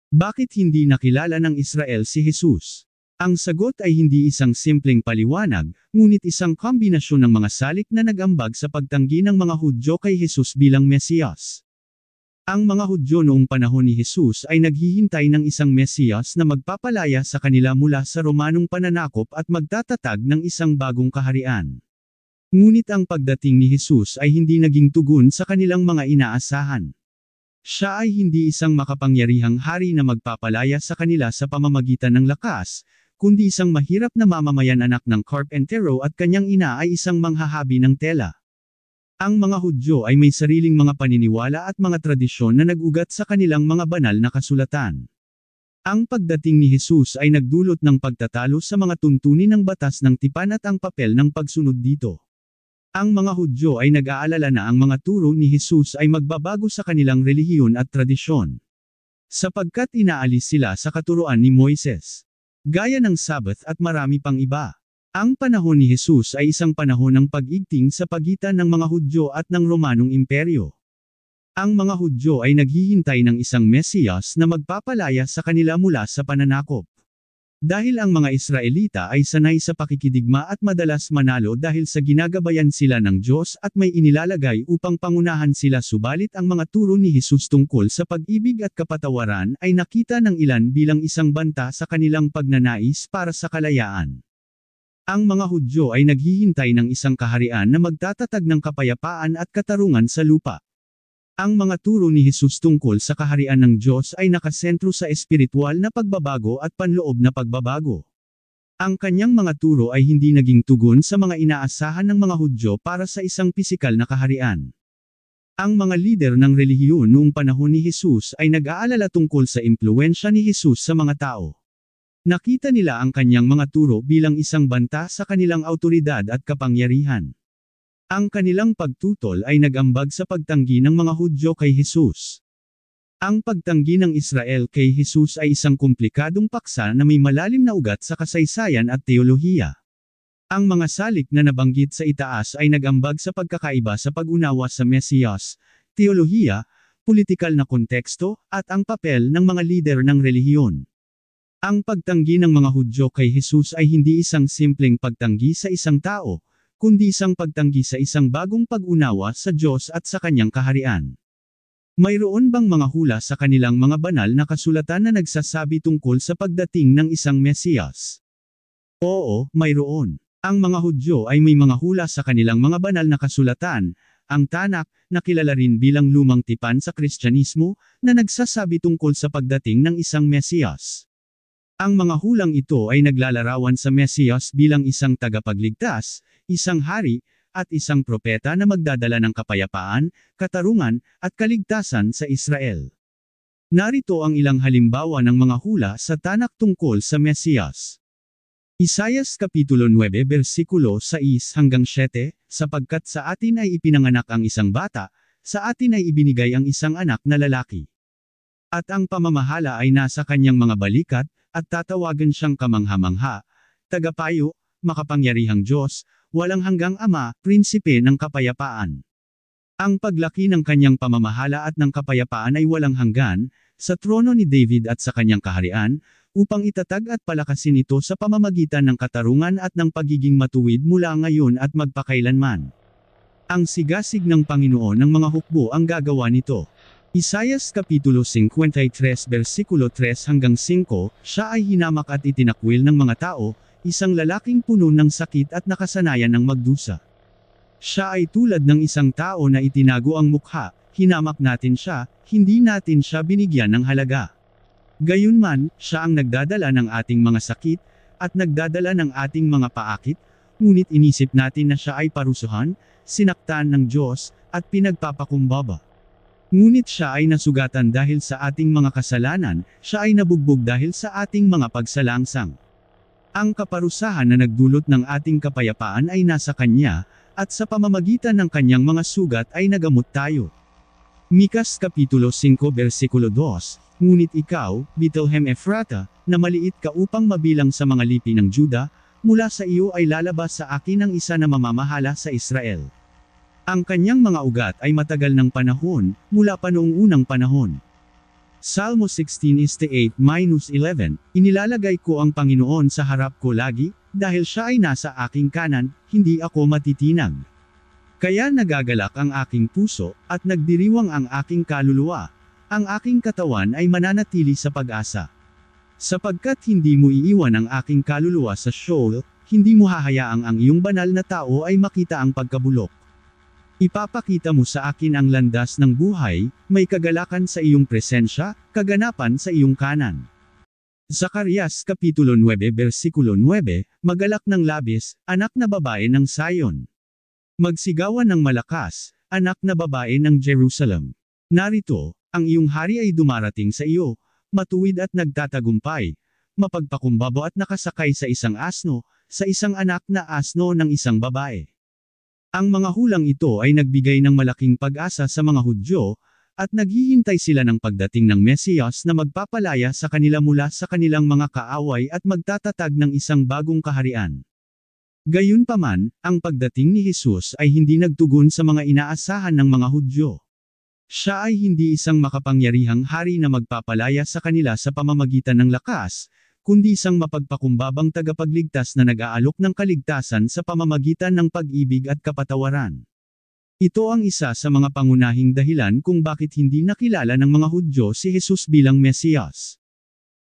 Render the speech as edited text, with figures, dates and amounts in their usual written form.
Bakit hindi nakilala ng Israel si Jesus? Ang sagot ay hindi isang simpleng paliwanag, ngunit isang kombinasyon ng mga salik na nag-ambag sa pagtanggi ng mga Hudyo kay Jesus bilang Mesiyas. Ang mga Hudyo noong panahon ni Jesus ay naghihintay ng isang Mesiyas na magpapalaya sa kanila mula sa Romanong pananakop at magtatatag ng isang bagong kaharian. Ngunit ang pagdating ni Jesus ay hindi naging tugon sa kanilang mga inaasahan. Siya ay hindi isang makapangyarihang hari na magpapalaya sa kanila sa pamamagitan ng lakas, kundi isang mahirap na mamamayan anak ng karpentero at kanyang ina ay isang manghahabi ng tela. Ang mga Hudyo ay may sariling mga paniniwala at mga tradisyon na nag-ugat sa kanilang mga banal na kasulatan. Ang pagdating ni Jesus ay nagdulot ng pagtatalo sa mga tuntunin ng batas ng tipan at ang papel ng pagsunod dito. Ang mga Hudyo ay nag-aalala na ang mga turo ni Jesus ay magbabago sa kanilang relihiyon at tradisyon, sapagkat inaalis sila sa katuruan ni Moises, gaya ng Sabbath at marami pang iba. Ang panahon ni Jesus ay isang panahon ng pag-igting sa pagitan ng mga Hudyo at ng Romanong Imperyo. Ang mga Hudyo ay naghihintay ng isang Mesiyas na magpapalaya sa kanila mula sa pananakop. Dahil ang mga Israelita ay sanay sa pakikidigma at madalas manalo dahil sa ginagabayan sila ng Diyos at may inilalagay upang pangunahan sila, subalit ang mga turo ni Jesus tungkol sa pag-ibig at kapatawaran ay nakita ng ilan bilang isang banta sa kanilang pagnanais para sa kalayaan. Ang mga Hudyo ay naghihintay ng isang kaharian na magtatatag ng kapayapaan at katarungan sa lupa. Ang mga turo ni Jesus tungkol sa kaharian ng Diyos ay nakasentro sa espiritual na pagbabago at panloob na pagbabago. Ang kanyang mga turo ay hindi naging tugon sa mga inaasahan ng mga Hudyo para sa isang pisikal na kaharian. Ang mga lider ng relihiyon noong panahon ni Jesus ay nag-aalala tungkol sa impluwensya ni Jesus sa mga tao. Nakita nila ang kanyang mga turo bilang isang banta sa kanilang awtoridad at kapangyarihan. Ang kanilang pagtutol ay nag-ambag sa pagtanggi ng mga Hudyo kay Jesus. Ang pagtanggi ng Israel kay Jesus ay isang komplikadong paksa na may malalim na ugat sa kasaysayan at teolohiya. Ang mga salik na nabanggit sa itaas ay nag-ambag sa pagkakaiba sa pag-unawa sa Mesiyas, teolohiya, politikal na konteksto, at ang papel ng mga lider ng relihiyon. Ang pagtanggi ng mga Hudyo kay Jesus ay hindi isang simpleng pagtanggi sa isang tao, kundi isang pagtanggi sa isang bagong pag-unawa sa Diyos at sa kanyang kaharian. Mayroon bang mga hula sa kanilang mga banal na kasulatan na nagsasabi tungkol sa pagdating ng isang Mesiyas? Oo, mayroon. Ang mga Hudyo ay may mga hula sa kanilang mga banal na kasulatan, ang Tanak, na kilala rin bilang lumang tipan sa Kristyanismo, na nagsasabi tungkol sa pagdating ng isang Mesiyas. Ang mga hulang ito ay naglalarawan sa Mesiyas bilang isang tagapagligtas, isang hari, at isang propeta na magdadala ng kapayapaan, katarungan, at kaligtasan sa Israel. Narito ang ilang halimbawa ng mga hula sa Tanak tungkol sa Mesiyas. Isayas Kapitulo 9 versikulo 6 hanggang 7, sapagkat sa atin ay ipinanganak ang isang bata, sa atin ay ibinigay ang isang anak na lalaki. At ang pamamahala ay nasa kanyang mga balikat, at tatawagan siyang kamangha-mangha, tagapayo, makapangyarihang Diyos, walang hanggang Ama, prinsipe ng kapayapaan. Ang paglaki ng kanyang pamamahala at ng kapayapaan ay walang hanggan, sa trono ni David at sa kanyang kaharian, upang itatag at palakasin ito sa pamamagitan ng katarungan at ng pagiging matuwid mula ngayon at magpakailanman. Ang sigasig ng Panginoon ng mga hukbo ang gagawa nito. Isayas Kapitulo 53 versikulo 3 hanggang 5, siya ay hinamak at itinakwil ng mga tao, isang lalaking puno ng sakit at nakasanayan ng magdusa. Siya ay tulad ng isang tao na itinago ang mukha, hinamak natin siya, hindi natin siya binigyan ng halaga. Gayunman, siya ang nagdadala ng ating mga sakit, at nagdadala ng ating mga paakit, ngunit inisip natin na siya ay parusuhan, sinaktan ng Diyos, at pinagpapakumbaba. Ngunit siya ay nasugatan dahil sa ating mga kasalanan, siya ay nabugbog dahil sa ating mga pagsalangsang. Ang kaparusahan na nagdulot ng ating kapayapaan ay nasa kanya, at sa pamamagitan ng kanyang mga sugat ay nagamot tayo. Mikas Kapitulo 5 versikulo 2, ngunit ikaw, Bethlehem Ephrata, na maliit ka upang mabilang sa mga lipi ng Juda, mula sa iyo ay lalabas sa akin ang isa na mamamahala sa Israel. Ang kanyang mga ugat ay matagal ng panahon, mula pa noong unang panahon. Salmo 16:8-11, inilalagay ko ang Panginoon sa harap ko lagi, dahil siya ay nasa aking kanan, hindi ako matitinag. Kaya nagagalak ang aking puso, at nagdiriwang ang aking kaluluwa. Ang aking katawan ay mananatili sa pag-asa. Sapagkat hindi mo iiwan ang aking kaluluwa sa Sheol, hindi mo hahayaang ang iyong banal na tao ay makita ang pagkabulok. Ipapakita mo sa akin ang landas ng buhay, may kagalakan sa iyong presensya, kaganapan sa iyong kanan. Zacarias Kapitulo 9 versikulo 9, magalak ng labis, anak na babae ng Sion. Magsigawan ng malakas, anak na babae ng Jerusalem. Narito, ang iyong hari ay dumarating sa iyo, matuwid at nagtatagumpay, mapagpakumbaba at nakasakay sa isang asno, sa isang anak na asno ng isang babae. Ang mga hulang ito ay nagbigay ng malaking pag-asa sa mga Hudyo, at naghihintay sila ng pagdating ng Mesiyas na magpapalaya sa kanila mula sa kanilang mga kaaway at magtatatag ng isang bagong kaharian. Gayunpaman, ang pagdating ni Jesus ay hindi nagtugon sa mga inaasahan ng mga Hudyo. Siya ay hindi isang makapangyarihang hari na magpapalaya sa kanila sa pamamagitan ng lakas, kundi isang mapagpakumbabang tagapagligtas na nag-aalok ng kaligtasan sa pamamagitan ng pag-ibig at kapatawaran. Ito ang isa sa mga pangunahing dahilan kung bakit hindi nakilala ng mga Hudyo si Jesus bilang Mesiyas.